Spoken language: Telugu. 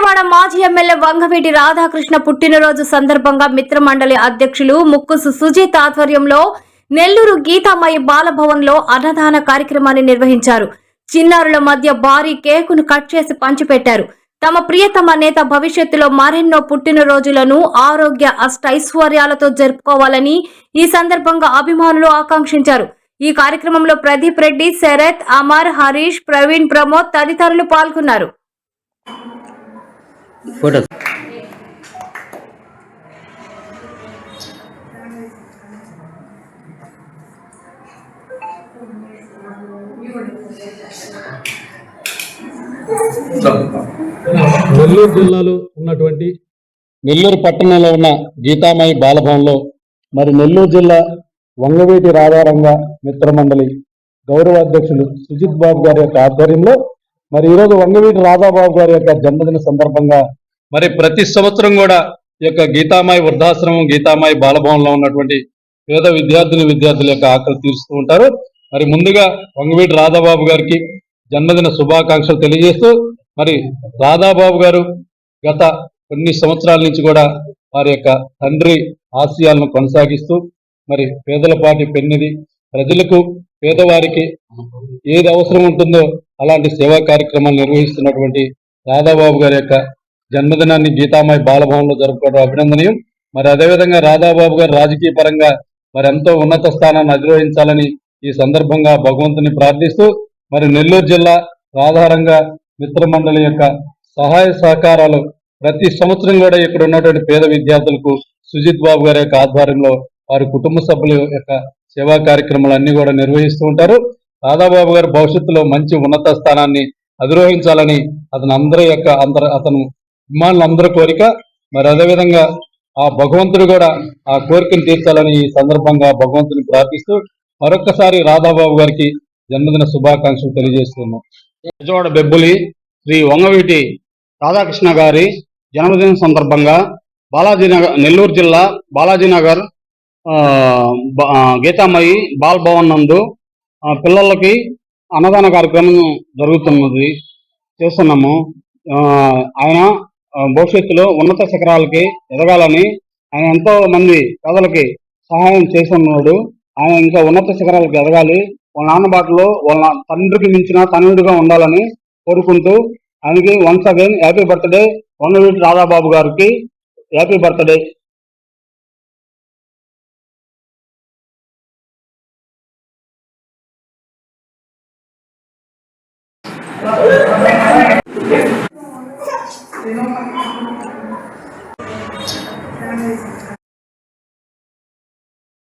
విజయవాడ మాజీ ఎమ్మెల్యే వంగవీటి రాధాకృష్ణ పుట్టినరోజు సందర్భంగా మిత్రమండలి అధ్యక్షులు ముక్కుసు సుజిత్ ఆధ్వర్యంలో నెల్లూరు గీతామయి బాలభవన్లో అన్నదాన కార్యక్రమాన్ని నిర్వహించారు. చిన్నారుల మధ్య భారీ కేకును కట్ చేసి పంచిపెట్టారు. తమ ప్రియతమ నేత భవిష్యత్తులో మరెన్నో పుట్టినరోజులను ఆరోగ్య అష్టైశ్వర్యాలతో జరుపుకోవాలని ఈ సందర్భంగా అభిమానులు ఆకాంక్షించారు. ఈ కార్యక్రమంలో ప్రదీప్ రెడ్డి, శరత్, అమర్, హరీష్, ప్రవీణ్, ప్రమోద్ తదితరులు పాల్గొన్నారు. నెల్లూరు జిల్లాలో ఉన్నటువంటి నెల్లూరు పట్టణంలో ఉన్న గీతామయి బాలభవన్లో మరి నెల్లూరు జిల్లా వంగవీటి రాధారంగ మిత్రమండలి గౌరవ అధ్యక్షులు సుజిత్ బాబు గారి యొక్క ఆధ్వర్యంలో మరి ఈరోజు వంగవీటి రాధాబాబు గారి యొక్క జన్మదిన సందర్భంగా మరి ప్రతి సంవత్సరం కూడా ఈ యొక్క గీతామయి వృద్ధాశ్రమం గీతామయి బాలభవన్లో ఉన్నటువంటి పేద విద్యార్థుల యొక్క ఆకలి తీరుస్తూ ఉంటారు. మరి ముందుగా వంగవీటి రాధాబాబు గారికి జన్మదిన శుభాకాంక్షలు తెలియజేస్తూ మరి రాధాబాబు గారు గత కొన్ని సంవత్సరాల నుంచి కూడా వారి యొక్క తండ్రి ఆశయాలను కొనసాగిస్తూ మరి పేదల పాటి పెన్నిది ప్రజలకు పేదవారికి ఏది అవసరం ఉంటుందో అలాంటి సేవా కార్యక్రమాలు నిర్వహిస్తున్నటువంటి రాధాబాబు గారి యొక్క జన్మదినాన్ని గీతామయి బాలభవన్లో జరుపుకోవడం అభినందనీయం. మరి అదేవిధంగా రాధాబాబు గారు రాజకీయ పరంగా మరి ఎంతో ఉన్నత స్థానాన్ని అధిరోహించాలని ఈ సందర్భంగా భగవంతుని ప్రార్థిస్తూ మరి నెల్లూరు జిల్లా రాధారంగ మిత్రమండలి యొక్క సహాయ సహకారాలు ప్రతి సంవత్సరం కూడా ఇక్కడ ఉన్నటువంటి పేద విద్యార్థులకు సుజిత్ బాబు గారి యొక్క ఆధ్వర్యంలో వారి కుటుంబ సభ్యుల యొక్క సేవా కార్యక్రమాలు అన్ని కూడా నిర్వహిస్తూ ఉంటారు. రాధాబాబు గారు భవిష్యత్తులో మంచి ఉన్నత స్థానాన్ని అధిరోహించాలని అతను అభిమానులందరి కోరిక. మరి అదేవిధంగా ఆ భగవంతుడు కూడా ఆ కోరికను తీర్చాలని ఈ సందర్భంగా భగవంతుని ప్రార్థిస్తూ మరొక్కసారి రాధాబాబు గారికి జన్మదిన శుభాకాంక్షలు తెలియజేస్తున్నాం. విజయవాడ బెబ్బులి శ్రీ వంగవీటి రాధాకృష్ణ గారి జన్మదిన సందర్భంగా బాలాజీనగర్ నెల్లూరు జిల్లా బాలాజీనగర్ గీతామయి బాల్ భవన్ నందు పిల్లలకి అన్నదాన కార్యక్రమం చేస్తున్నాము. ఆయన భవిష్యత్తులో ఉన్నత శిఖరాలకి ఎదగాలని ఆయన ఎంతో మంది పేదలకి సహాయం చేస్తున్నాడు. ఆయన ఇంకా ఉన్నత శిఖరాలకు ఎదగాలి, వాళ్ళ నాన్న బాటలో వాళ్ళ తండ్రికి మించిన తనయుడిగా ఉండాలని కోరుకుంటూ ఆయనకి once again happy birthday Vangaveeti Radhababu గారికి హ్యాపీ బర్త్డే. Thank you.